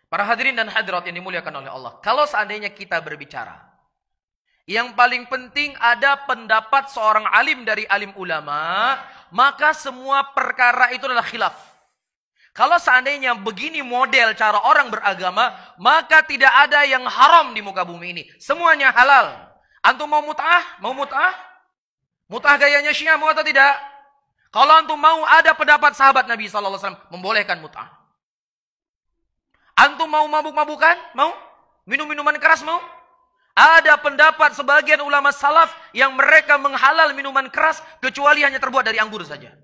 Para hadirin dan hadirat yang dimuliakan oleh Allah. Kalau seandainya kita berbicara, yang paling penting ada pendapat seorang alim dari alim ulama, maka semua perkara itu adalah khilaf. Kalau seandainya begini model cara orang beragama, maka tidak ada yang haram di muka bumi ini. Semuanya halal. Antum mau mut'ah? Mau mut'ah? Mut'ah gayanya Syiah mau atau tidak? Kalau antum mau, ada pendapat sahabat Nabi SAW membolehkan mut'ah. Antum mau mabuk-mabukan? Mau? Minum-minuman keras mau? Ada pendapat sebagian ulama salaf yang mereka menghalal minuman keras kecuali hanya terbuat dari anggur saja.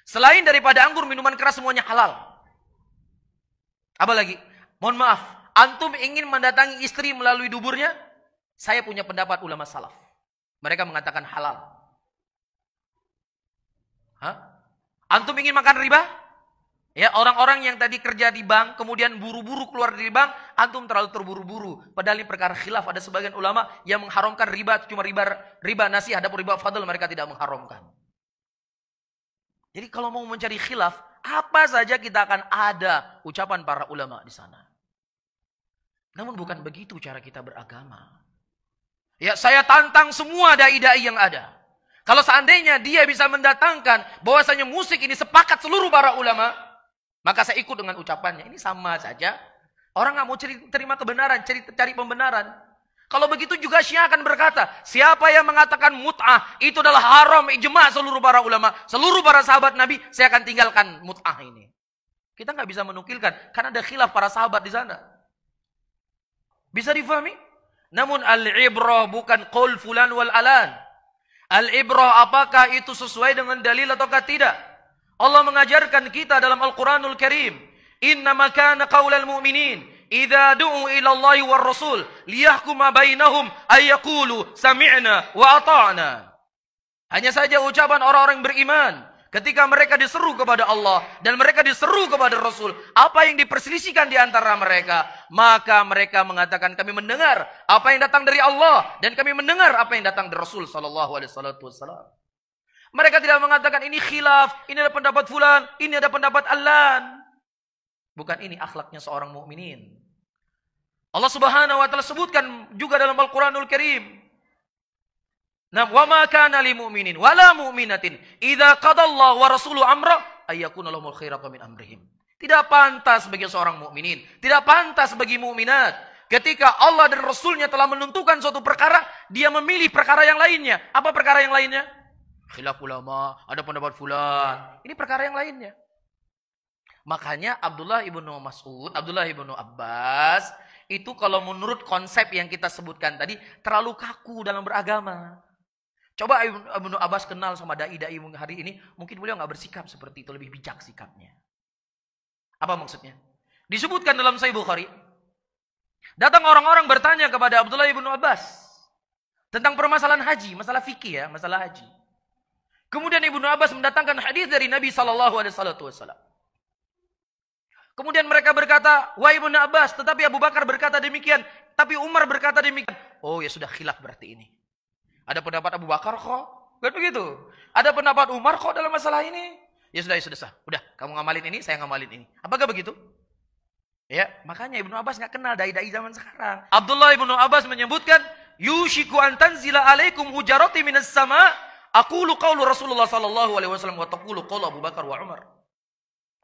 Selain daripada anggur, minuman keras semuanya halal. Apa lagi? Mohon maaf, antum ingin mendatangi istri melalui duburnya? Saya punya pendapat ulama salaf. Mereka mengatakan halal. Hah? Antum ingin makan riba? Ya, orang-orang yang tadi kerja di bank, kemudian buru-buru keluar dari bank, antum terlalu terburu-buru. Padahal ini perkara khilaf, ada sebagian ulama yang mengharamkan riba, cuma riba nasi, adapun riba fadl mereka tidak mengharamkan. Jadi kalau mau mencari khilaf, apa saja kita akan ada ucapan para ulama di sana. Namun bukan begitu cara kita beragama. Ya, saya tantang semua dai-dai yang ada. Kalau seandainya dia bisa mendatangkan bahwasanya musik ini sepakat seluruh para ulama, maka saya ikut dengan ucapannya. Ini sama saja. Orang nggak mau terima kebenaran, cari pembenaran. Kalau begitu juga Syiah akan berkata, siapa yang mengatakan mut'ah itu adalah haram, ijma' seluruh para ulama, seluruh para sahabat Nabi, saya akan tinggalkan mut'ah ini. Kita nggak bisa menukilkan, karena ada khilaf para sahabat di sana. Bisa difahami? Namun al-ibrah bukan qaul fulan wal alan. Al-ibrah apakah itu sesuai dengan dalil ataukah tidak? Allah mengajarkan kita dalam Al-Quranul Karim. Innama kana qaulal mu'minin idza du'u ila Allahi war Rasul liyahkuma bainahum ayyaqulu sami'na wa ata'na. Hanya saja ucapan orang-orang beriman ketika mereka diseru kepada Allah dan mereka diseru kepada Rasul, apa yang diperselisihkan di antara mereka, maka mereka mengatakan kami mendengar apa yang datang dari Allah dan kami mendengar apa yang datang dari Rasul sallallahu alaihi wasallam. Mereka tidak mengatakan ini khilaf, ini ada pendapat fulan, ini ada pendapat allan. Bukan ini akhlaknya seorang mukminin. Allah Subhanahu wa taala sebutkan juga dalam Al-Qur'anul Karim. Nah, wa ma kana lil mu'minin wala mu'minatin idza qadallahu wa rasuluhu amra ayyakuna lahumul khiyaratu min amrihim. Tidak pantas bagi seorang mukminin, tidak pantas bagi mukminat ketika Allah dan Rasulnya telah menentukan suatu perkara, dia memilih perkara yang lainnya. Apa perkara yang lainnya? Khilaf ulama, ada pendapat fulan. Ini perkara yang lainnya. Makanya Abdullah ibnu Mas'ud, Abdullah ibnu Abbas, itu kalau menurut konsep yang kita sebutkan tadi, terlalu kaku dalam beragama. Coba ibnu Abbas kenal sama dai-dai hari ini, mungkin beliau nggak bersikap seperti itu, lebih bijak sikapnya. Apa maksudnya? Disebutkan dalam Sahih Bukhari, datang orang-orang bertanya kepada Abdullah ibnu Abbas tentang permasalahan haji, masalah fikih ya, masalah haji. Kemudian Ibnu Abbas mendatangkan hadis dari Nabi SAW. Kemudian mereka berkata, wahai Ibnu Abbas, tetapi Abu Bakar berkata demikian, tapi Umar berkata demikian. Oh ya sudah, khilaf berarti ini. Ada pendapat Abu Bakar kok, kan begitu. Ada pendapat Umar kok dalam masalah ini. Ya sudah sah. Udah, kamu ngamalin ini, saya ngamalin ini. Apakah begitu? Ya, makanya Ibnu Abbas nggak kenal dai-dai zaman sekarang. Abdullah Ibnu Abbas menyebutkan, yushiku an tanzila alaikum hujarati minas sama. Aqulu qaulu Rasulullah sallallahu alaihi wasallam wa taqulu qaulu Abu Bakar wa Umar.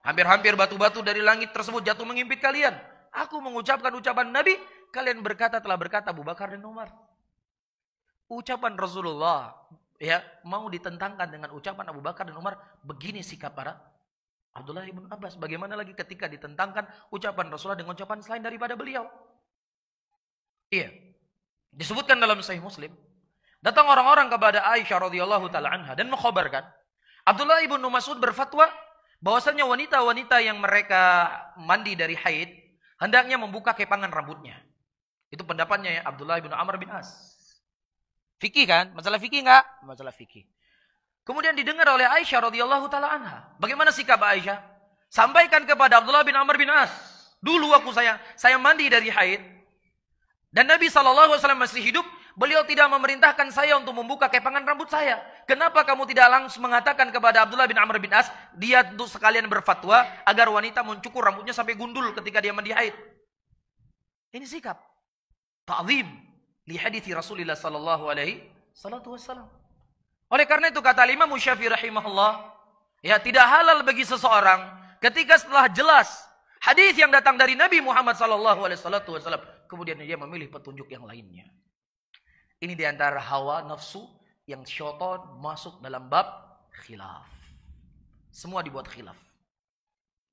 Hampir-hampir batu-batu dari langit tersebut jatuh mengimpit kalian. Aku mengucapkan ucapan Nabi, kalian telah berkata Abu Bakar dan Umar. Ucapan Rasulullah ya mau ditentangkan dengan ucapan Abu Bakar dan Umar, begini sikap para Abdullah ibn Abbas. Bagaimana lagi ketika ditentangkan ucapan Rasulullah dengan ucapan selain daripada beliau? Iya. Disebutkan dalam Sahih Muslim. Datang orang-orang kepada Aisyah radhiyallahu taala anha dan mengkhabarkan Abdullah ibnu Mas'ud berfatwa bahwasanya wanita-wanita yang mereka mandi dari haid hendaknya membuka kepangan rambutnya. Itu pendapatnya ya Abdullah ibnu Amr bin As. Fikih kan? Masalah fikih enggak? Masalah fikih. Kemudian didengar oleh Aisyah radhiyallahu taala anha. Bagaimana sikap Aisyah? Sampaikan kepada Abdullah bin Amr bin As. Dulu saya mandi dari haid dan Nabi SAW masih hidup. Beliau tidak memerintahkan saya untuk membuka kepangan rambut saya. Kenapa kamu tidak langsung mengatakan kepada Abdullah bin Amr bin As, dia untuk sekalian berfatwa agar wanita mencukur rambutnya sampai gundul ketika dia mandi haid. Ini sikap ta'zim li hadithi Rasulullah sallallahu alaihi wasallam. Oleh karena itu kata Imam Syafi'i rahimahullah, ya tidak halal bagi seseorang ketika setelah jelas hadis yang datang dari Nabi Muhammad sallallahu alaihi wasallam kemudian dia memilih petunjuk yang lainnya. Ini diantara hawa nafsu yang syaitan masuk dalam bab khilaf. Semua dibuat khilaf.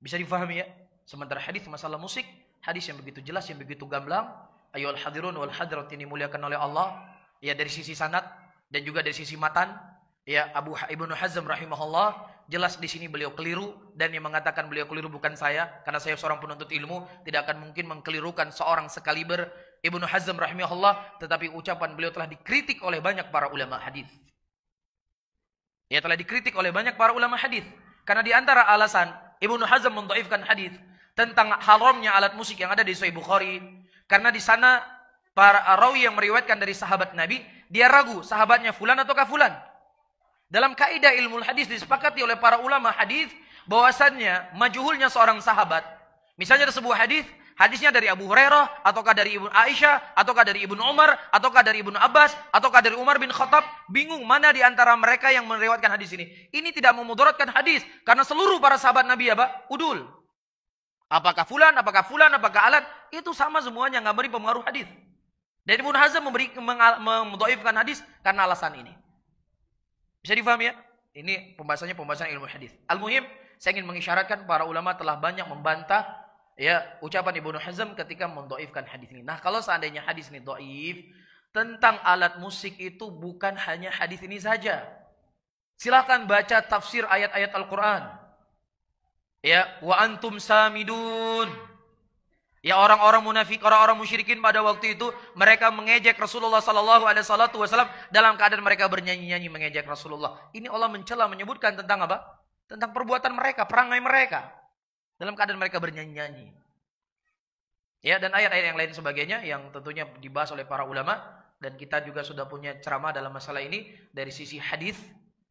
Bisa difahami ya? Sementara hadis masalah musik, hadis yang begitu jelas, yang begitu gamblang, ayyuhal hadirun wal hadirat ini dimuliakan oleh Allah, ya dari sisi sanad dan juga dari sisi matan, ya Ibnu Hazm rahimahullah, jelas di sini beliau keliru, dan yang mengatakan beliau keliru bukan saya, karena saya seorang penuntut ilmu, tidak akan mungkin mengkelirukan seorang sekaliber Ibnu Hazm rahimahullah, tetapi ucapan beliau telah dikritik oleh banyak para ulama hadis. Ya telah dikritik oleh banyak para ulama hadis, karena di antara alasan Ibnu Hazm mendhaifkan hadis tentang haramnya alat musik yang ada di Sahih Bukhari, karena di sana para rawi yang meriwayatkan dari sahabat Nabi, dia ragu sahabatnya fulan ataukah fulan. Dalam kaidah ilmu hadis disepakati oleh para ulama hadis bahwasannya majhulnya seorang sahabat, misalnya ada sebuah hadis, hadisnya dari Abu Hurairah ataukah dari Ibnu Aisyah ataukah dari Ibnu Umar ataukah dari Ibnu Abbas ataukah dari Umar bin Khattab, bingung mana di antara mereka yang meriwayatkan hadis ini. Ini tidak memudaratkan hadis karena seluruh para sahabat Nabi apa? Udul. Apakah fulan, apakah alat, itu sama semuanya, enggak beri pengaruh hadis. Dan Ibnu Hazm mendhaifkan hadis karena alasan ini. Bisa difahami ya? Ini pembahasan ilmu hadis. Al-muhim, saya ingin mengisyaratkan para ulama telah banyak membantah ya ucapan Ibnu Hazm ketika mendhaifkan hadis ini. Nah, kalau seandainya hadis ini dhaif, tentang alat musik itu bukan hanya hadis ini saja. Silakan baca tafsir ayat-ayat Al-Qur'an. Ya, wa antum samidun. Ya orang-orang munafik, orang-orang musyrikin pada waktu itu mereka mengejek Rasulullah sallallahu alaihi wasallam dalam keadaan mereka bernyanyi-nyanyi mengejek Rasulullah. Ini Allah mencela, menyebutkan tentang apa? Tentang perbuatan mereka, perangai mereka dalam keadaan mereka bernyanyi-nyanyi. Ya, dan ayat-ayat yang lain sebagainya yang tentunya dibahas oleh para ulama, dan kita juga sudah punya ceramah dalam masalah ini dari sisi hadis.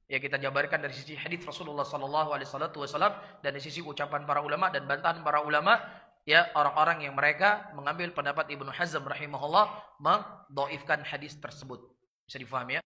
Ya, kita jabarkan dari sisi hadis Rasulullah sallallahu alaihi wasallam dan dari sisi ucapan para ulama dan bantahan para ulama, ya orang-orang yang mereka mengambil pendapat Ibnu Hazm rahimahullah mendhaifkan hadis tersebut. Bisa difahami ya?